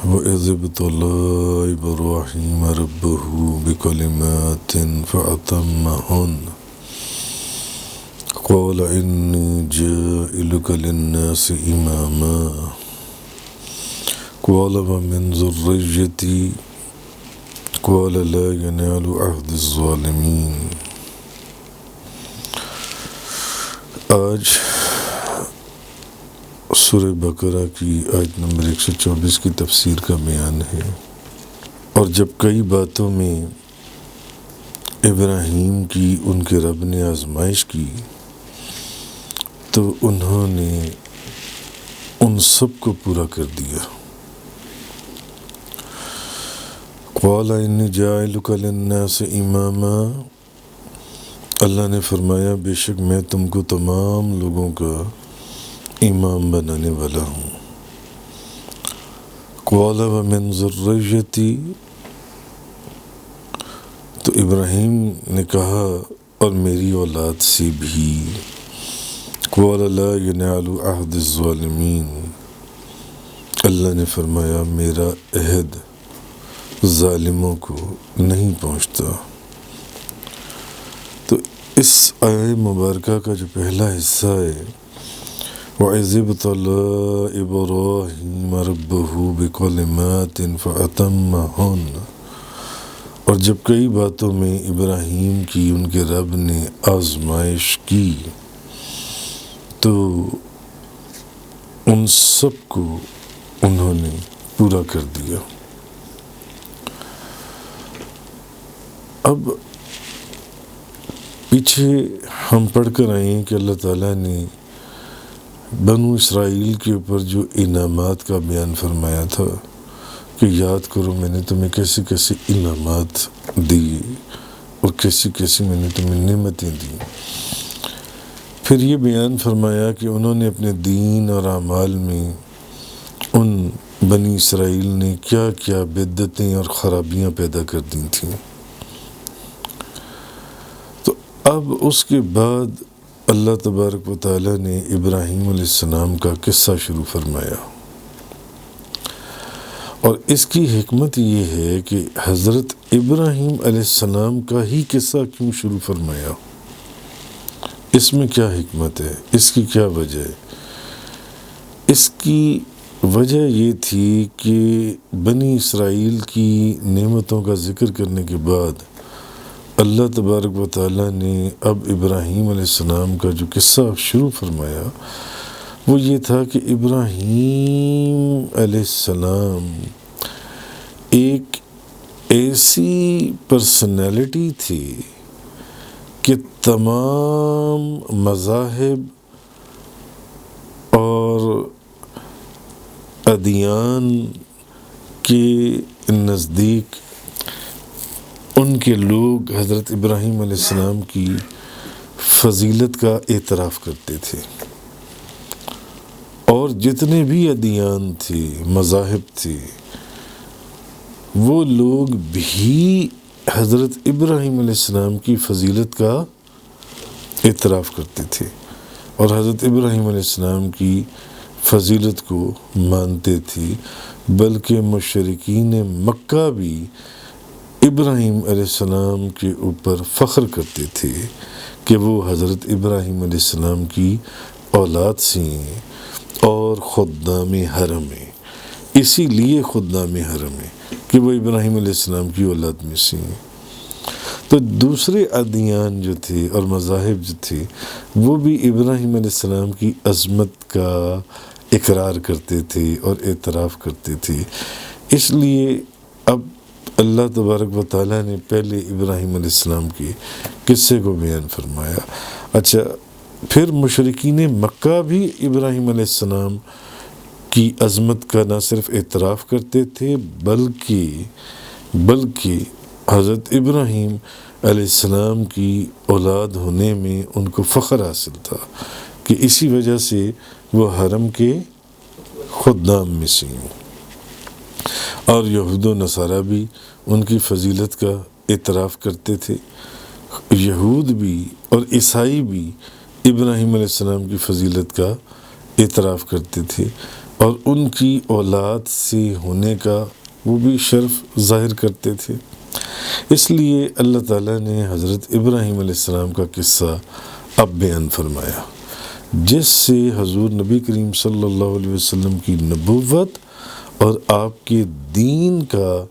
وَإِذِ ابْتَلَىٰ إِبْرَاهِيمَ رَبُّهُ بِكَلِمَاتٍ فَأَتَمَّهُنَّ قَالَ إِنِّي جَاعِلُكَ لِلنَّاسِ إِمَامًا قَالَ وَمِنْ ذُرِّيَّتِي قَالَ لَا يَنَالُ عَهْدِ الظَّالِمِينَ۔ آج سورہ بقرہ کی آیت نمبر 124 کی تفسیر کا بیان ہے۔ اور جب کئی باتوں میں ابراہیم کی ان کے رب نے آزمائش کی تو انہوں نے ان سب کو پورا کر دیا۔ قال انی جاعلک للناس اماما، اللہ نے فرمایا بے شک میں تم کو تمام لوگوں کا امام بنانے والا ہوں۔ قال ومن ذریتی، تو ابراہیم نے کہا اور میری اولاد سے بھی۔ قال لا ینال عہد الظالمین، اللہ نے فرمایا میرا عہد ظالموں کو نہیں پہنچتا۔ تو اس آیہ مبارکہ کا جو پہلا حصہ ہے وَإِذِ ابْتَلَىٰ إِبْرَاهِيمَ رَبُّهُ بِكَلِمَاتٍ فَأَتَمَّهُنَّ، اور جب کئی باتوں میں ابراہیم کی ان کے رب نے آزمائش کی تو ان سب کو انہوں نے پورا کر دیا۔ اب پیچھے ہم پڑھ کر آئے ہیں کہ اللہ تعالیٰ نے بنو اسرائیل کے اوپر جو انعامات کا بیان فرمایا تھا کہ یاد کرو میں نے تمہیں کیسے کیسے انعامات دیے اور کیسی کیسی میں نے تمہیں نعمتیں دی۔ پھر یہ بیان فرمایا کہ انہوں نے اپنے دین اور اعمال میں ان بنی اسرائیل نے کیا کیا بدعتیں اور خرابیاں پیدا کر دی تھیں۔ تو اب اس کے بعد اللہ تبارک و تعالیٰ نے ابراہیم علیہ السلام کا قصہ شروع فرمایا، اور اس کی حکمت یہ ہے کہ حضرت ابراہیم علیہ السلام کا ہی قصہ کیوں شروع فرمایا، اس میں کیا حکمت ہے، اس کی کیا وجہ ہے؟ اس کی وجہ یہ تھی کہ بنی اسرائیل کی نعمتوں کا ذکر کرنے کے بعد اللہ تبارک و تعالیٰ نے اب ابراہیم علیہ السلام کا جو قصہ شروع فرمایا وہ یہ تھا کہ ابراہیم علیہ السلام ایک ایسی پرسنالٹی تھی کہ تمام مذاہب اور ادیان کے نزدیک ان کے لوگ حضرت ابراہیم علیہ السلام کی فضیلت کا اعتراف کرتے تھے، اور جتنے بھی ادیان تھے مذاہب تھے وہ لوگ بھی حضرت ابراہیم علیہ السلام کی فضیلت کا اعتراف کرتے تھے اور حضرت ابراہیم علیہ السلام کی فضیلت کو مانتے تھے، بلکہ مشرکین مکہ بھی ابراہیم علیہ السلام کے اوپر فخر کرتے تھے کہ وہ حضرت ابراہیم علیہ السلام کی اولاد سے ہیں اور خدام حرم ہیں، اسی لیے خدام حرم ہیں کہ وہ ابراہیم علیہ السلام کی اولاد میں سے ہیں۔ تو دوسرے ادیان جو تھے اور مذاہب جو تھے وہ بھی ابراہیم علیہ السلام کی عظمت کا اقرار کرتے تھے اور اعتراف کرتے تھے۔ اس لیے اب اللہ تبارک و تعالیٰ نے پہلے ابراہیم علیہ السلام کے قصے کو بیان فرمایا۔ اچھا، پھر مشرکین مکہ بھی ابراہیم علیہ السلام کی عظمت کا نہ صرف اعتراف کرتے تھے بلکہ حضرت ابراہیم علیہ السلام کی اولاد ہونے میں ان کو فخر حاصل تھا کہ اسی وجہ سے وہ حرم کے خدام میں سے ہیں۔ اور یہود و نصارہ بھی ان کی فضیلت کا اعتراف کرتے تھے، یہود بھی اور عیسائی بھی ابراہیم علیہ السلام کی فضیلت کا اعتراف کرتے تھے، اور ان کی اولاد سے ہونے کا وہ بھی شرف ظاہر کرتے تھے۔ اس لیے اللہ تعالیٰ نے حضرت ابراہیم علیہ السلام کا قصہ اب بیان فرمایا، جس سے حضور نبی کریم صلی اللہ علیہ وسلم کی نبوت اور آپ کے دین کا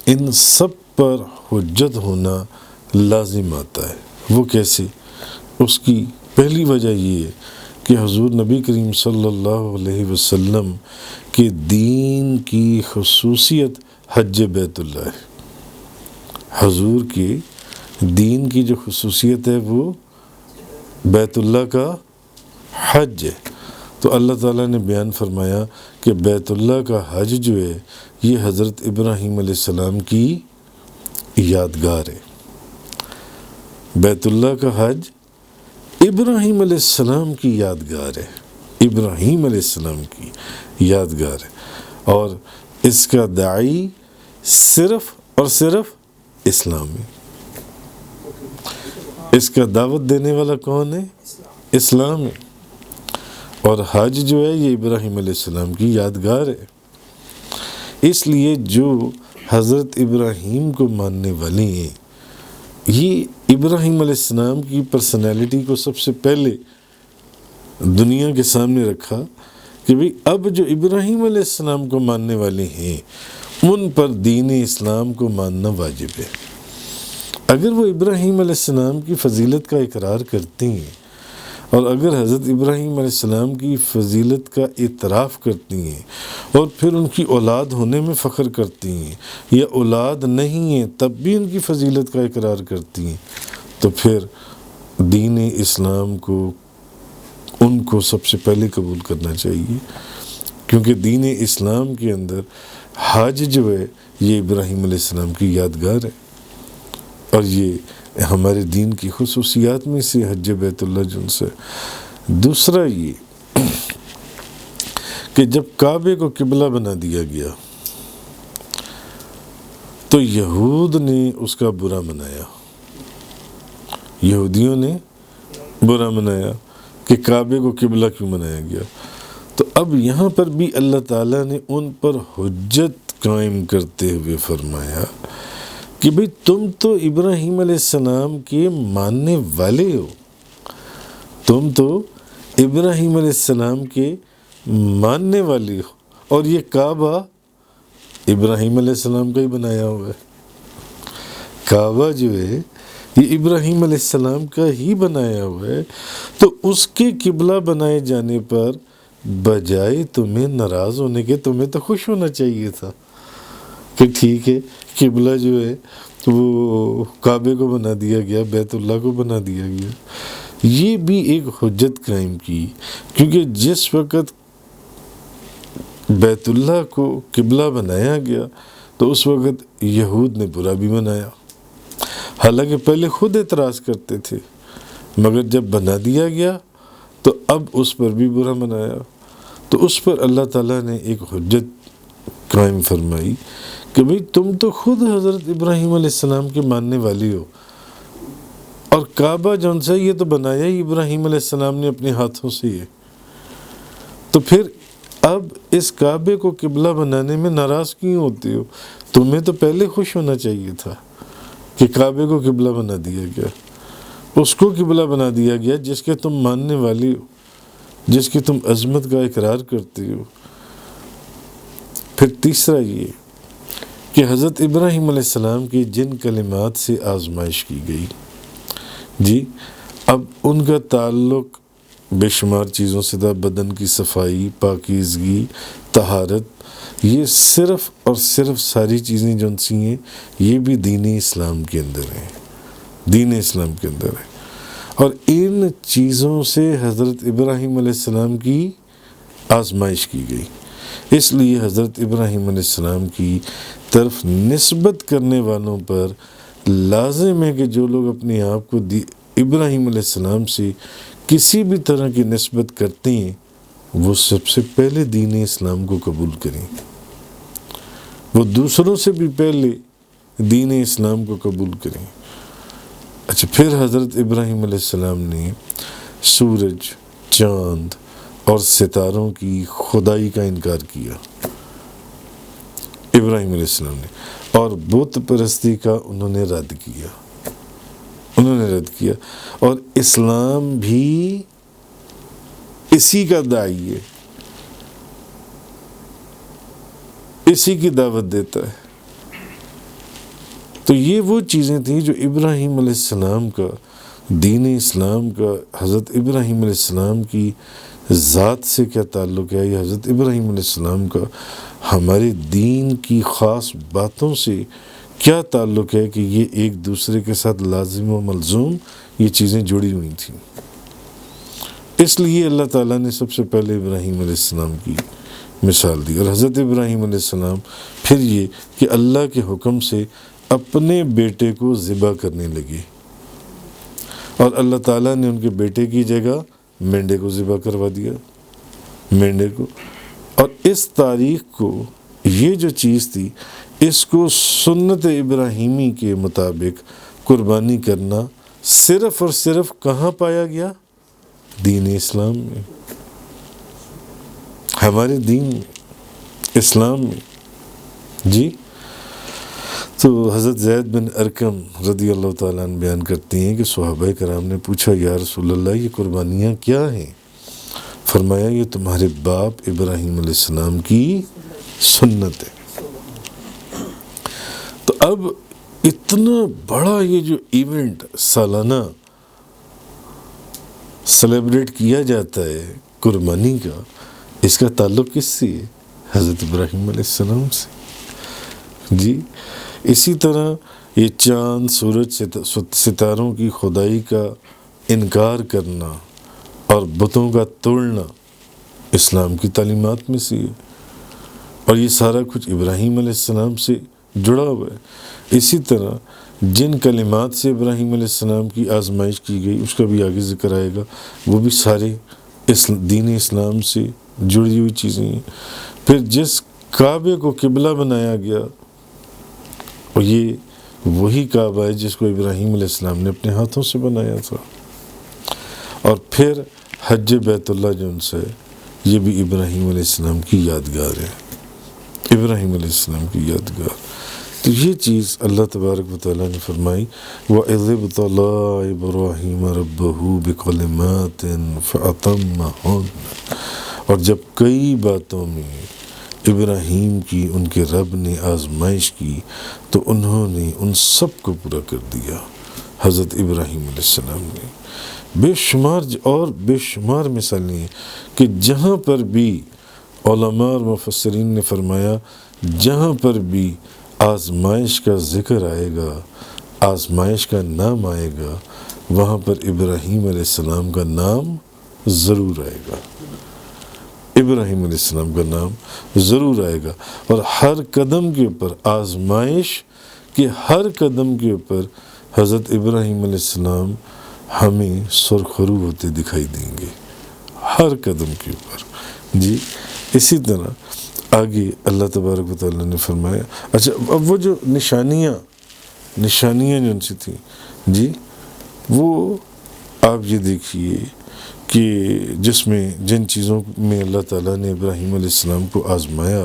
ان سب پر حجت ہونا لازم آتا ہے۔ وہ کیسے؟ اس کی پہلی وجہ یہ ہے کہ حضور نبی کریم صلی اللہ علیہ وسلم کے دین کی خصوصیت حج بیت اللہ ہے۔ حضور کے دین کی جو خصوصیت ہے وہ بیت اللہ کا حج ہے۔ تو اللہ تعالیٰ نے بیان فرمایا کہ بیت اللہ کا حج جو ہے یہ حضرت ابراہیم علیہ السلام کی یادگار ہے۔ بیت اللہ کا حج ابراہیم علیہ السلام کی یادگار ہے، ابراہیم علیہ السلام کی یادگار ہے، اور اس کا داعی صرف اور صرف اسلام ہے۔ اس کا دعوت دینے والا کون ہے؟ اسلام ہے، اور حج جو ہے یہ ابراہیم علیہ السلام کی یادگار ہے۔ اس لیے جو حضرت ابراہیم کو ماننے والے ہیں، یہ ابراہیم علیہ السلام کی پرسنالٹی کو سب سے پہلے دنیا کے سامنے رکھا کہ بھئی اب جو ابراہیم علیہ السلام کو ماننے والے ہیں ان پر دین اسلام کو ماننا واجب ہے۔ اگر وہ ابراہیم علیہ السلام کی فضیلت کا اقرار کرتے ہیں اور اگر حضرت ابراہیم علیہ السلام کی فضیلت کا اعتراف کرتی ہیں اور پھر ان کی اولاد ہونے میں فخر کرتی ہیں، یا اولاد نہیں ہے تب بھی ان کی فضیلت کا اقرار کرتی ہیں، تو پھر دین اسلام کو ان کو سب سے پہلے قبول کرنا چاہیے، کیونکہ دین اسلام کے اندر حج جو ہے یہ ابراہیم علیہ السلام کی یادگار ہے، اور یہ ہمارے دین کی خصوصیات میں سے حج بیت اللہ جن سے۔ دوسرا یہ کہ جب کعبے کو قبلہ بنا دیا گیا تو یہود نے اس کا برا منایا، یہودیوں نے برا منایا کہ کعبے کو قبلہ کیوں بنایا گیا۔ تو اب یہاں پر بھی اللہ تعالیٰ نے ان پر حجت قائم کرتے ہوئے فرمایا کہ بھئی تم تو ابراہیم علیہ السلام کے ماننے والے ہو، تم تو ابراہیم علیہ السلام کے ماننے والے ہو، اور یہ کعبہ ابراہیم علیہ السلام کا ہی بنایا ہوا ہے۔ کعبہ جو ہے یہ ابراہیم علیہ السلام کا ہی بنایا ہوا ہے، تو اس کے قبلہ بنائے جانے پر بجائے تمہیں ناراض ہونے کے تمہیں تو خوش ہونا چاہیے تھا کہ ٹھیک ہے قبلہ جو ہے وہ کعبے کو بنا دیا گیا، بیت اللہ کو بنا دیا گیا۔ یہ بھی ایک حجت قائم کی، کیونکہ جس وقت بیت اللہ کو قبلہ بنایا گیا تو اس وقت یہود نے برا بھی منایا، حالانکہ پہلے خود اعتراض کرتے تھے، مگر جب بنا دیا گیا تو اب اس پر بھی برا منایا۔ تو اس پر اللہ تعالیٰ نے ایک حجت قائم فرمائی کہ بھئی تم تو خود حضرت ابراہیم علیہ السلام کے ماننے والی ہو، اور کعبہ جون سا یہ تو بنایا ہی ابراہیم علیہ السلام نے اپنے ہاتھوں سے ہے، تو پھر اب اس کعبے کو قبلہ بنانے میں ناراض کیوں ہوتے ہو؟ تمہیں تو پہلے خوش ہونا چاہیے تھا کہ کعبے کو قبلہ بنا دیا گیا، اس کو قبلہ بنا دیا گیا جس کے تم ماننے والی ہو، جس کی تم عظمت کا اقرار کرتے ہو۔ پھر تیسرا یہ کہ حضرت ابراہیم علیہ السلام کی جن کلمات سے آزمائش کی گئی، جی اب ان کا تعلق بے شمار چیزوں سے تھا، بدن کی صفائی، پاکیزگی، طہارت، یہ صرف اور صرف ساری چیزیں جو سی ہیں یہ بھی دین اسلام کے اندر ہیں، دین اسلام کے اندر ہے، اور ان چیزوں سے حضرت ابراہیم علیہ السلام کی آزمائش کی گئی۔ اس لیے حضرت ابراہیم علیہ السلام کی طرف نسبت کرنے والوں پر لازم ہے کہ جو لوگ اپنے آپ کو ابراہیم علیہ السلام سے کسی بھی طرح کی نسبت کرتے ہیں وہ سب سے پہلے دین اسلام کو قبول کریں، وہ دوسروں سے بھی پہلے دین اسلام کو قبول کریں۔ اچھا، پھر حضرت ابراہیم علیہ السلام نے سورج، چاند اور ستاروں کی خدائی کا انکار کیا ابراہیم علیہ السلام نے، اور بت پرستی کا انہوں نے رد کیا، اور اسلام بھی اسی کا داعی ہے، اسی کی دعوت دیتا ہے۔ تو یہ وہ چیزیں تھیں جو ابراہیم علیہ السلام کا، دین اسلام کا، حضرت ابراہیم علیہ السلام کی ذات سے کیا تعلق ہے، یا حضرت ابراہیم علیہ السلام کا ہمارے دین کی خاص باتوں سے کیا تعلق ہے، کہ یہ ایک دوسرے کے ساتھ لازم و ملزوم یہ چیزیں جڑی ہوئی تھیں۔ اس لیے اللہ تعالیٰ نے سب سے پہلے ابراہیم علیہ السلام کی مثال دی، اور حضرت ابراہیم علیہ السلام پھر یہ کہ اللہ کے حکم سے اپنے بیٹے کو ذبح کرنے لگے، اور اللہ تعالیٰ نے ان کے بیٹے کی جگہ مینڈے کو ذبح کروا دیا، مینڈے کو۔ اور اس تاریخ کو، یہ جو چیز تھی، اس کو سنت ابراہیمی کے مطابق قربانی کرنا صرف اور صرف کہاں پایا گیا؟ دین اسلام میں، ہمارے دین اسلام میں۔ جی، تو حضرت زید بن ارقم رضی اللہ تعالیٰ عنہ بیان کرتے ہیں کہ صحابہ کرام نے پوچھا، یا رسول اللہ یہ قربانیاں کیا ہیں؟ فرمایا یہ تمہارے باپ ابراہیم علیہ السلام کی سنت ہے۔ تو اب اتنا بڑا یہ جو ایونٹ سالانہ سیلیبریٹ کیا جاتا ہے قربانی کا، اس کا تعلق کس سے ہے؟ حضرت ابراہیم علیہ السلام سے۔ جی، اسی طرح یہ چاند، سورج، ستاروں کی خدائی کا انکار کرنا اور بتوں کا توڑنا اسلام کی تعلیمات میں سے ہے، اور یہ سارا کچھ ابراہیم علیہ السلام سے جڑا ہوا ہے۔ اسی طرح جن کلمات سے ابراہیم علیہ السلام کی آزمائش کی گئی، اس کا بھی آگے ذکر آئے گا، وہ بھی سارے دین اسلام سے جڑی ہوئی چیزیں ہیں۔ پھر جس کعبے کو قبلہ بنایا گیا، اور یہ وہی کعبہ ہے جس کو ابراہیم علیہ السلام نے اپنے ہاتھوں سے بنایا تھا۔ اور پھر حج بیت اللہ جو ان سے، یہ بھی ابراہیم علیہ السلام کی یادگار ہے، ابراہیم علیہ السلام کی یادگار۔ تو یہ چیز اللہ تبارک و تعالیٰ نے فرمائی، وَإِذِ ابْتَلَىٰ إِبْرَاهِيمَ رَبُّهُ بِكَلِمَاتٍ فَأَتَمَّهُنَّ، اور جب کئی باتوں میں ابراہیم کی ان کے رب نے آزمائش کی تو انہوں نے ان سب کو پورا کر دیا۔ حضرت ابراہیم علیہ السلام نے بے شمار مثالیں ہیں کہ جہاں پر بھی علماء اور مفسرین نے فرمایا، جہاں پر بھی آزمائش کا ذکر آئے گا، آزمائش کا نام آئے گا، وہاں پر ابراہیم علیہ السلام کا نام ضرور آئے گا، ابراہیم علیہ السلام کا نام ضرور آئے گا۔ اور ہر قدم کے اوپر آزمائش کے ہر قدم کے اوپر حضرت ابراہیم علیہ السلام ہمیں سرخرو ہوتے دکھائی دیں گے، ہر قدم کے اوپر۔ جی، اسی طرح آگے اللہ تبارک و تعالیٰ نے فرمایا، اچھا اب وہ جو نشانیاں جو ان سے تھیں، جی وہ آپ یہ دیکھیے کہ جن چیزوں میں اللہ تعالیٰ نے ابراہیم علیہ السلام کو آزمایا،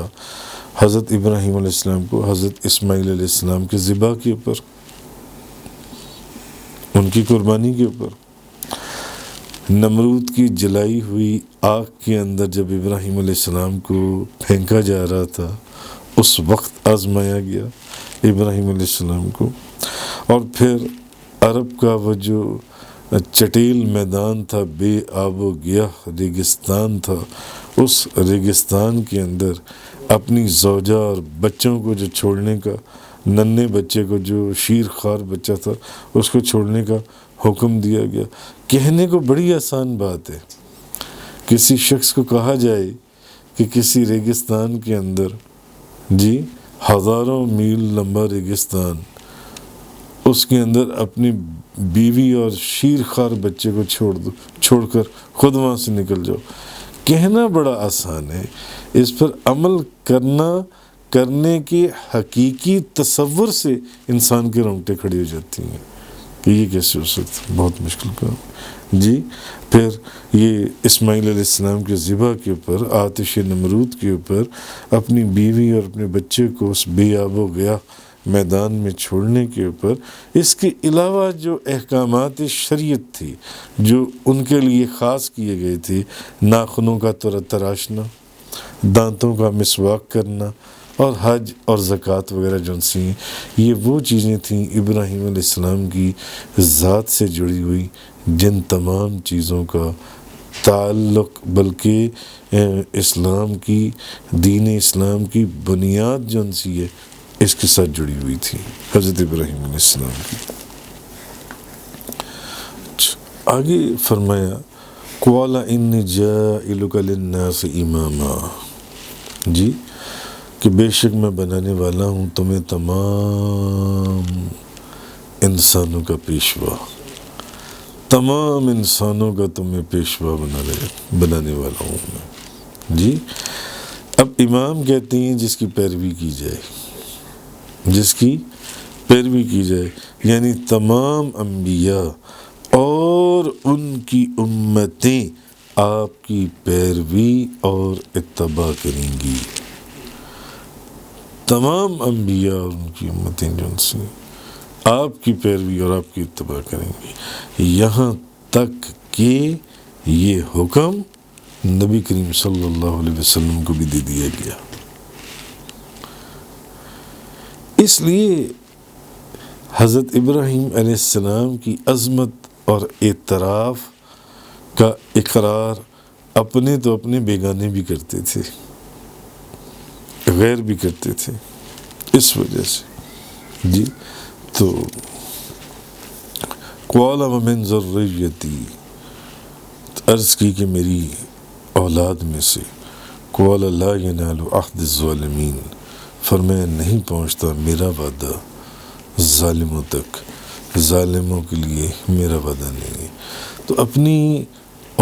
حضرت ابراہیم علیہ السلام کو حضرت اسماعیل علیہ السلام کے ذبح کے اوپر، ان کی قربانی کے اوپر، نمرود کی جلائی ہوئی آگ کے اندر جب ابراہیم علیہ السلام کو پھینکا جا رہا تھا، اس وقت آزمایا گیا ابراہیم علیہ السلام کو۔ اور پھر عرب کا وہ جو چٹیل میدان تھا، بے آب و گیاہ ریگستان تھا، اس ریگستان کے اندر اپنی زوجہ اور بچوں کو جو چھوڑنے کا، ننھے بچے کو جو شیر خوار بچہ تھا، اس کو چھوڑنے کا حکم دیا گیا۔ کہنے کو بڑی آسان بات ہے، کسی شخص کو کہا جائے کہ کسی ریگستان کے اندر، جی ہزاروں میل لمبا ریگستان، اس کے اندر اپنی بیوی اور شیر خوار بچے کو چھوڑ کر خود وہاں سے نکل جاؤ۔ کہنا بڑا آسان ہے، اس پر عمل کرنے کے حقیقی تصور سے انسان کے رونگٹے کھڑی ہو جاتی ہیں کہ یہ کیسے ہو سکتا، بہت مشکل کام۔ جی پھر یہ اسماعیل علیہ السلام کے ذبح کے اوپر، آتش نمرود کے اوپر، اپنی بیوی اور اپنے بچے کو اس بے آب و گیا میدان میں چھوڑنے کے اوپر، اس کے علاوہ جو احکامات شریعت تھی جو ان کے لیے خاص کیے گئے تھے، ناخنوں کا تراشنا، دانتوں کا مسواک کرنا، اور حج اور زکوٰۃ وغیرہ جو سی، یہ وہ چیزیں تھیں ابراہیم علیہ السلام کی ذات سے جڑی ہوئی، جن تمام چیزوں کا تعلق بلکہ اسلام کی، دین اسلام کی بنیاد جو سی ہے اس کے ساتھ جڑی ہوئی تھی، حضرت ابراہیم علیہ السلام کی۔ آگے فرمایا قَالَ إِنِّي جَاعِلُكَ لِلنَّاسِ إِمَامًا، جی کہ بے شک میں بنانے والا ہوں تمہیں تمام انسانوں کا پیشوا، تمام انسانوں کا تمہیں پیشوا بنانے والا ہوں میں، جی۔ اب امام کہتے ہیں جس کی پیروی کی جائے، جس کی پیروی کی جائے، یعنی تمام انبیاء اور ان کی امتیں آپ کی پیروی اور اتباع کریں گی، تمام انبیاء اور ان کی امتیں جو ان سے آپ کی پیروی اور آپ کی اتباع کریں گی، یہاں تک کہ یہ حکم نبی کریم صلی اللہ علیہ وسلم کو بھی دے دیا گیا۔ اس لیے حضرت ابراہیم علیہ السلام کی عظمت اور اعتراف کا اقرار اپنے تو اپنے بیگانے بھی کرتے تھے، غیر بھی کرتے تھے، اس وجہ سے، جی۔ تو قَالَ وَمِن ذُرِّيَّتِي، عرض کی کہ میری اولاد میں سے، قَالَ لَا يَنَالُ عَهْدِ الظَّالِمِينَ، فرمایا نہیں پہنچتا میرا وعدہ ظالموں تک، ظالموں کے لیے میرا وعدہ نہیں ہے۔ تو اپنی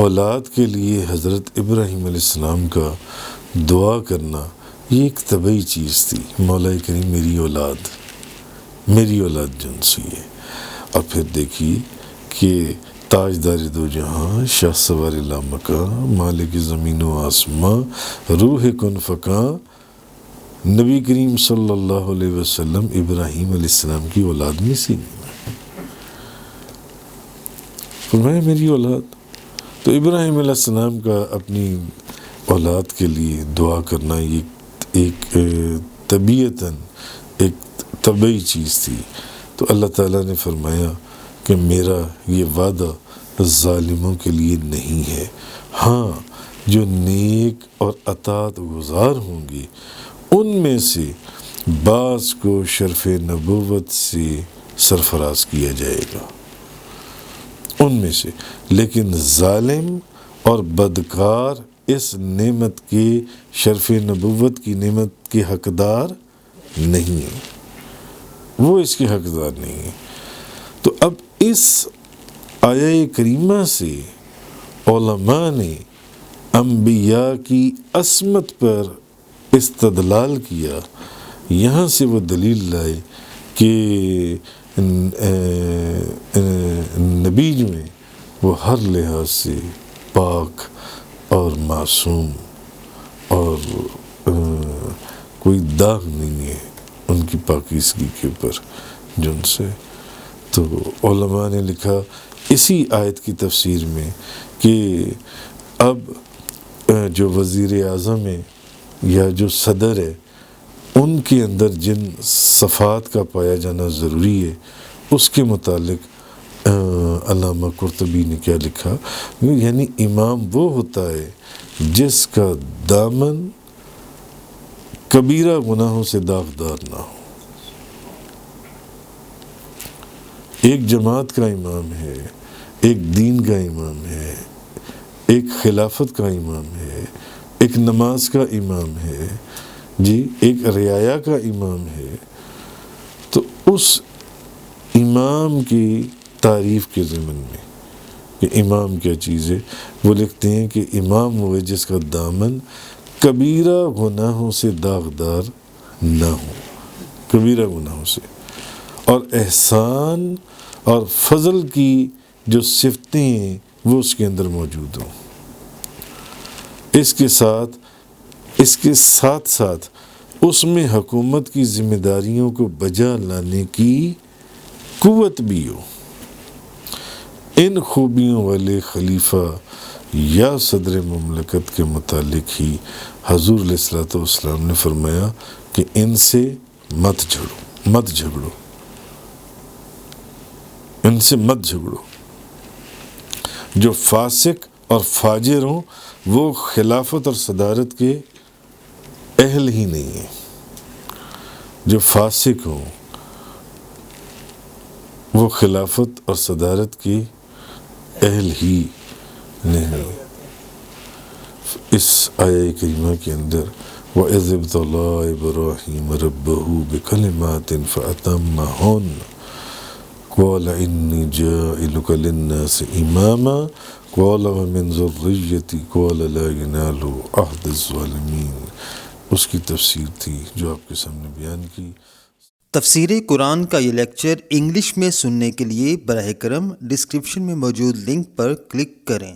اولاد کے لیے حضرت ابراہیم علیہ السلام کا دعا کرنا یہ ایک طبعی چیز تھی، مولا کریم میری اولاد جن سی ہے۔ اور پھر دیکھیے کہ تاجدار دو جہاں، شاہ سوار لامکاں، مالک زمین و آسماں، روح کن فکاں، نبی کریم صلی اللہ علیہ وسلم ابراہیم علیہ السلام کی اولاد میں سے فرمایا میری اولاد۔ تو ابراہیم علیہ السلام کا اپنی اولاد کے لیے دعا کرنا یہ ایک طبیعتاً ایک طبعی چیز تھی۔ تو اللہ تعالیٰ نے فرمایا کہ میرا یہ وعدہ ظالموں کے لیے نہیں ہے، ہاں جو نیک اور اطاعت گزار ہوں گے ان میں سے بعض کو شرف نبوت سے سرفراز کیا جائے گا، ان میں سے، لیکن ظالم اور بدکار اس نعمت کے، شرف نبوت کی نعمت کے حقدار نہیں ہیں، وہ اس کے حقدار نہیں ہیں۔ تو اب اس آیہ کریمہ سے علماء نے انبیاء کی عصمت پر استدلال کیا، یہاں سے وہ دلیل لائے کہ نبی جو ہیں وہ ہر لحاظ سے پاک اور معصوم اور کوئی داغ نہیں ہے ان کی پاکیزگی کے اوپر جن سے۔ تو علماء نے لکھا اسی آیت کی تفسیر میں کہ اب جو وزیر اعظم ہے یا جو صدر ہے ان کے اندر جن صفات کا پایا جانا ضروری ہے، اس کے متعلق علامہ قرطبی نے کیا لکھا، یعنی امام وہ ہوتا ہے جس کا دامن کبیرہ گناہوں سے داغدار نہ ہو۔ ایک جماعت کا امام ہے، ایک دین کا امام ہے، ایک خلافت کا امام ہے، ایک نماز کا امام ہے، جی ایک رعایا کا امام ہے، تو اس امام کی تعریف کے ضمن میں کہ امام کیا چیز ہے، وہ لکھتے ہیں کہ امام وہ ہے جس کا دامن کبیرہ گناہوں سے داغدار نہ ہو، کبیرہ گناہوں سے، اور احسان اور فضل کی جو صفتیں ہیں وہ اس کے اندر موجود ہوں۔ اس کے ساتھ ساتھ اس میں حکومت کی ذمہ داریوں کو بجا لانے کی قوت بھی ہو۔ ان خوبیوں والے خلیفہ یا صدر مملکت کے متعلق ہی حضور علیہ الصلوۃ والسلام نے فرمایا کہ ان سے مت جھگڑو، ان سے مت جھگڑو۔ جو فاسق اور فاجر ہوں وہ خلافت اور صدارت کے اہل ہی نہیں ہیں۔ جو فاسق ہوں وہ خلافت اور صدارت کے اہل ہی نہیں۔ اس آیہ کریمہ کے اندر وَإِذِ ابْتَلَىٰ إِبْرَاهِيمَ رَبَّهُ بِكَلِمَاتٍ فَأَتَمَّهُنَّ قَالَ إِنِّي جَاعِلُكَ لِلنَّاسِ إِمَامًا قَالَ وَمِنْ ذُرِّيَّتِي قَالَ لَا يَنَالُ عَهْدِ الظَّالِمِينَ۔ اس کی تفسیر تھی جو آپ کے سامنے بیان کی۔ تفسیر قرآن کا یہ لیکچر انگلش میں سننے کے لیے براہ کرم ڈسکرپشن میں موجود لنک پر کلک کریں۔